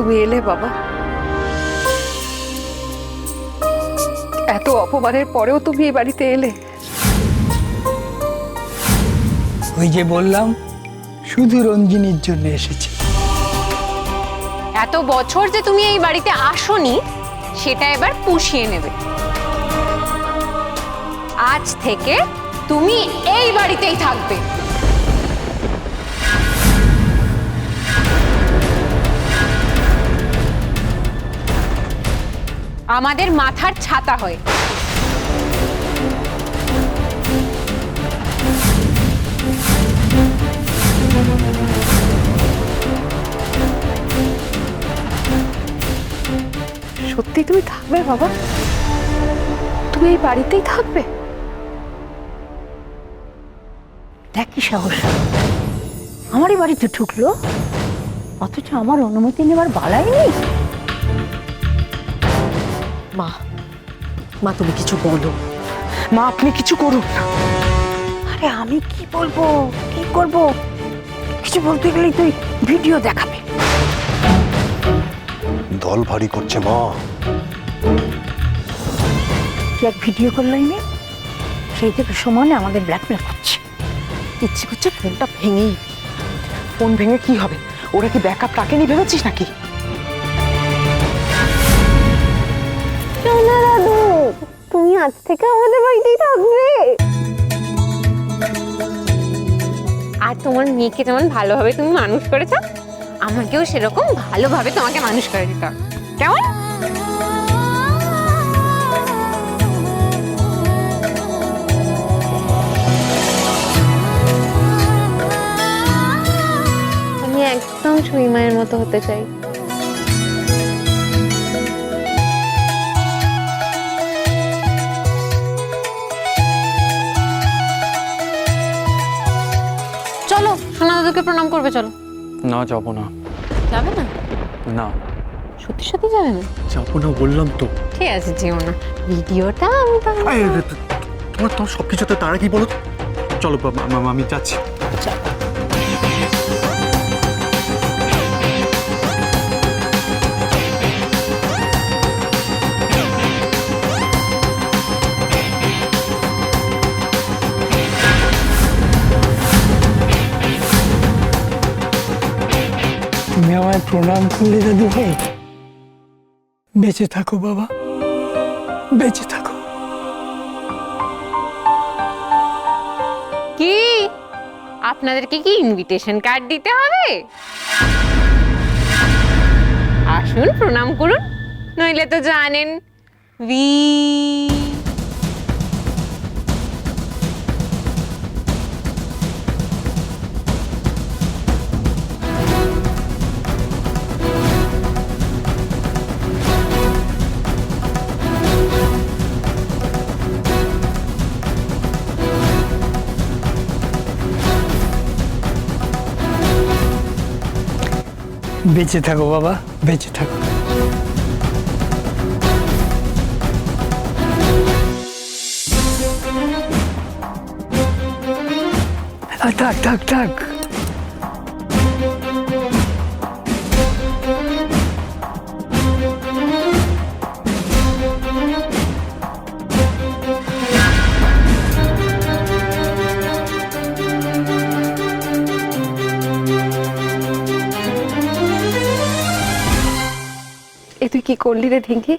তুমি এলে বাবা। এত অপমানের পরেও তুমি এই বাড়িতে এলে। ওই যে বললাম শুধু রঞ্জিনীর জন্য এসেছি। এত বছর যে তুমি এই বাড়িতে আসোনি সেটা এবার পুষিয়ে নেবে। আজ থেকে তুমি এই বাড়িতেই থাকবে। আমাদের মাথার ছাতা হয়ে। সত্যি তুমি থাকবে বাবা? তুমি এই বাড়িতেই থাকবে? দেখ কি সাহস, আমারই বাড়িতে ঢুকলো, অথচ আমার অনুমতি নেবার বালাই নেই। মা, মা তুমি কিছু বলো। মা আপনি কিছু করুন। আরে আমি কি বলবো, কি করব? কিছু বলতে গেলেই তুই ভিডিও দেখাবে। দল ভারী করছে মা। কি এক ভিডিও করলোই মেয়ে, সেই থেকে সমানে আমাদের ব্ল্যাকমেল করছে। ইচ্ছে করছে ফোনটা ভেঙেই। ফোন ভেঙে কি হবে? ওরা কি ব্যাকআপ রাখেনি ভেবেছিস নাকি? দাদু, তুমি আজ থেকে আমাদের বাড়িতেই থাকবে। আর তোমার মেয়েকে যেমন ভালোভাবে তুমি মানুষ করেছো, আমাকেও সেরকম ভালোভাবে তোমাকে মানুষ করে দিতে হবে। কেমন? আমি একদম ছুঁই মায়ের মতো হতে চাই। চলো সোনা দাদুকে প্রণাম করবে, চলো। না যাবো না। যাবে না? না সত্যি সত্যি যাবে না? যাবো না বললাম তো। ঠিক আছে, যেও না। ভিডিওটা আমি তোমার তোমার সবকিছুতে তারা কি বলো? চলো আমি যাচ্ছি। তুমি আমায় প্রণাম করলে দাদু ভাই। বেঁচে থাকো বাবা, বেঁচে থাকো। কি আপনাদেরকে কি ইনভিটেশন কার্ড দিতে হবে? আসুন প্রণাম করুন, নইলে তো জানেন ভি। বেঁচে থাকো বাবা, বেঁচে থাকো। থাক থাক থাক। এ তুই কি করলি রে ঢিঙ্কি?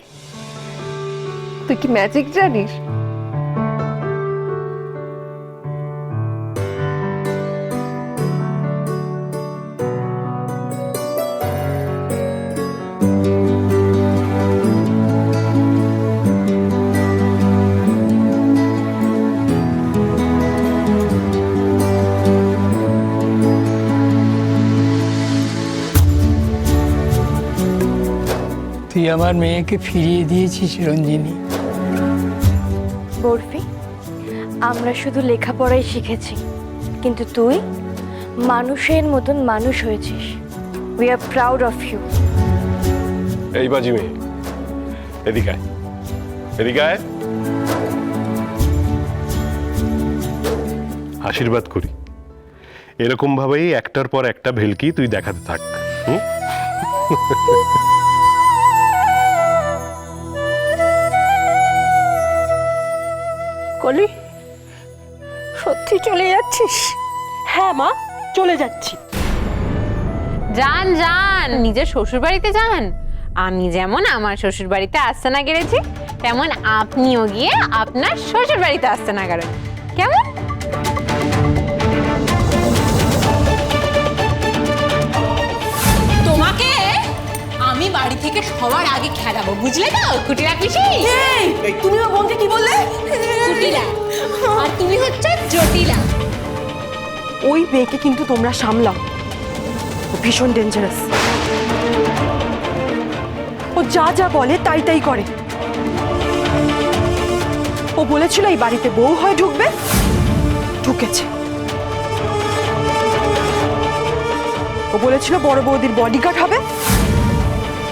তুই কি ম্যাজিক জানিস? তুই আমার মেয়েকে ফিরিয়ে দিয়েছিস রঞ্জিনী। বরফি, আমরা শুধু লেখাপড়াই শিখেছি, কিন্তু তুই মানুষের মতন মানুষ হয়েছিস। We are proud of you. এই বাজি মেয়ে, এদিকে আয়, এদিকে আয়। আশীর্বাদ করি, এরকম ভাবেই একটার পর একটা ভেলকি তুই দেখাতে থাক। কলি সত্যি চলে যাচ্ছিস? হ্যাঁ মা, চলে যাচ্ছি। যান যান, নিজের শ্বশুর বাড়িতে যান। আমি যেমন আমার শ্বশুর বাড়িতে আস্তানা গেড়েছি, তেমন আপনিও গিয়ে আপনার শ্বশুর বাড়িতে আস্তানা গেড়েন। কেমন? তোমাকে আমি বাড়ি থেকে সবার আগে খেলাবো, বুঝলে তো কুটিরা পিসি? তুমি আমার বোনকে কি বললে? কুটিরা, আর তুমি হচ্ছে জটিলা। ওই মেয়েকে কিন্তু তোমরা সামলাও, ও ভীষণ ডেঞ্জারাস। ও যা যা বলে তাই তাই করে। ও বলেছিল এই বাড়িতে বউ হয়ে ঢুকবে, ঢুকেছে। ও বলেছিল বড় বৌদির বডিগার্ড হবে,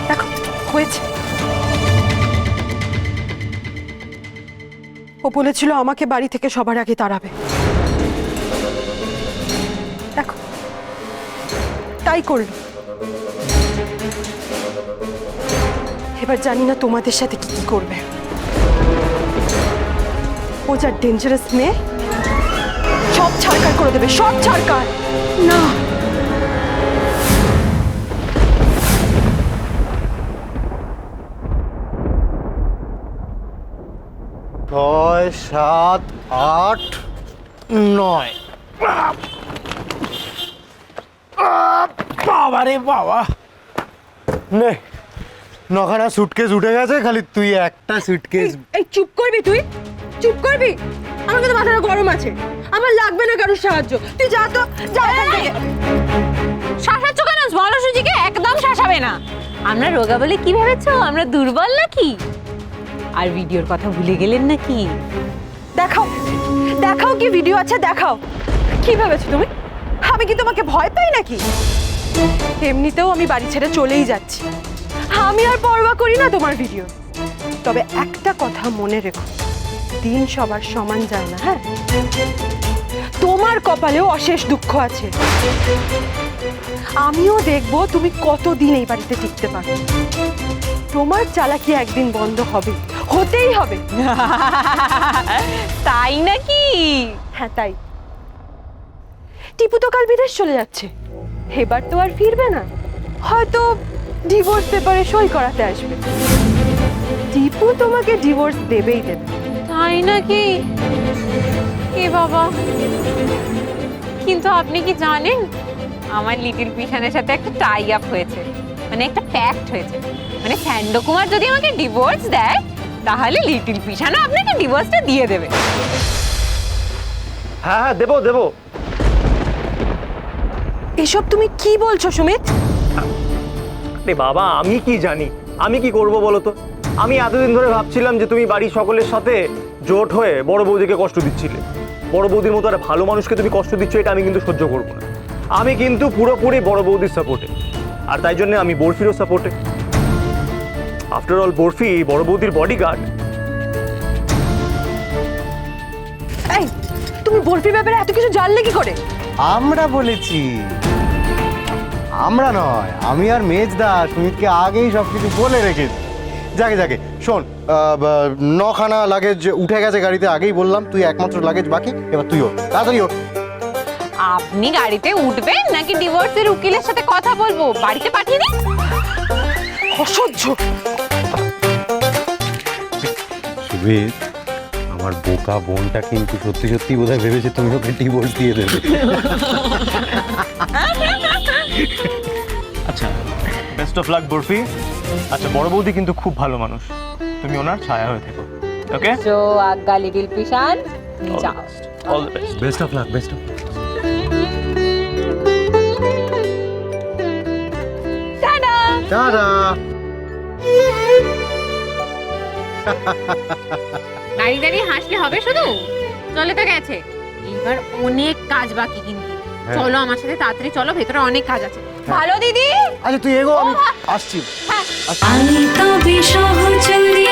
দেখো হয়েছে। ও বলেছিল আমাকে বাড়ি থেকে সবার আগে তাড়াবে, দেখো তাই করলো। এবার জানি না তোমাদের সাথে কি কি করবে। ও যা ডেঞ্জারাস মেয়ে, সব ছাড়কার করে দেবে, সব ছাড়কার। না, ছয়, সাত, আট, নয়। বাবা রে বাবা, নে নখানা সুটকেস উঠে গেছে, খালি তুই একটা সুটকেস। এই চুপ করবি তুই, চুপ করবি। আমার কিন্তু মাথাটা গরম আছে, আমার লাগবে না কারোর সাহায্য। তুই যা তো, যা এখান থেকে। শাসাচ্ছ কেন? বলো সুজিকে একদম শাসাবে না। আমরা রোগা বলে কি ভেবেছো? আমরা দুর্বল নাকি? আর ভিডিওর কথা ভুলে গেলেন নাকি? দেখাও, দেখাও কি ভিডিও আছে, দেখাও। কি ভেবেছো তুমি? আমি কি তোমাকে ভয় পাই নাকি? এমনিতেও আমি বাড়ি ছেড়ে চলেই যাচ্ছি, আমি আর পরোয়া করি না তোমার ভিডিও। তবে একটা কথা মনে রেখো, দিন সবার সমান যায় না। হ্যাঁ, তোমার কপালেও অশেষ দুঃখ আছে। আমিও দেখবো তুমি কতদিন এই বাড়িতে টিকতে পারো। তোমার চালাকি একদিন বন্ধ হবে, হতেই হবে। তাই নাকি? হ্যাঁ তাই। টিপু তো কাল বিদেশ চলে যাচ্ছে, এবার তো আর ফিরবে না। হয়তো ডিভোর্স পেপারে সই করাতে আসবে। টিপু তোমাকে ডিভোর্স দেবেই দেবে। তাই নাকি? এ বাবা, কিন্তু আপনি কি জানেন আমার লিটল পিশানের সাথে একটা টাই আপ হয়েছে, মানে একটা প্যাক্ট হয়েছে। মানে স্যান্ডো কুমার যদি আমাকে ডিভোর্স দেয়, তাহলে লিটল পিশানও আপনাকে ডিভোর্সটা দিয়ে দেবে। হ্যাঁ হ্যাঁ, দেবো দেবো। এসব তুমি কি বলছো সুমিত? আরে বাবা, আমি কি জানি, আমি কি করব বলো তো? আমি এতদিন ধরে ভাবছিলাম যে তুমি বাড়ির সকলের সাথে জোট হয়ে বড় বৌদিকে কষ্ট দিচ্ছিলে। বড় বৌদির মতো একটা ভালো মানুষকে তুমি কষ্ট দিচ্ছ, এটা আমি কিন্তু সহ্য করবো না। আমি কিন্তু পুরোপুরি বড় বৌদির সাপোর্টে, আর তাই জন্য আমি বরফিরও সাপোর্টে। আফটার অল বরফি বড় বৌদির বডিগার্ড। এই, তুমি বরফির ব্যাপারে এত কিছু জানলে কি করে? আমরা বলেছি, আমরা নয়, আমি আর মেজদা সুমিতকে আগেই সবকিছু বলে রেখেছি। যাকে যাকে শোন, নখানা লাগেজ উঠে গেছে গাড়িতে, আগেই বললাম। তুই একমাত্র লাগেজ বাকি, এবার তুই ওঠ, তাড়াতাড়ি ওঠ। আপনি গাড়িতে উঠবেন নাকি ডিভোর্সের উকিলের সাথে কথা বলবো? বাড়িতে পাঠিয়ে দিন। অসহ্য। সুমিত, আমার বোকা বোনটা কিন্তু সত্যি সত্যি বোধহয় ভেবেছে তুমি ওকে ডিভোর্স দিয়ে দেবে। আচ্ছা, বেস্ট অফ লাক বরফি। আচ্ছা, বড় বৌদি কিন্তু খুব ভালো মানুষ, তুমি ওনার ছায়া হয়ে থেকো। ওকে, তো আজ্ঞা লিটল পিশান, যাও। All the best. Best of luck, best of tata. Tata. দাঁড়িয়ে দাঁড়িয়ে হাসলে হবে শুধু? চলে তো গেছে, এইবার অনেক কাজ বাকি কিন্তু। চলো আমার সাথে তাড়াতাড়ি চলো, ভেতরে অনেক কাজ আছে। ভালো দিদি। আচ্ছা তুই এগো, আমি আসছি। হ্যাঁ। আমি তবে সহচরী।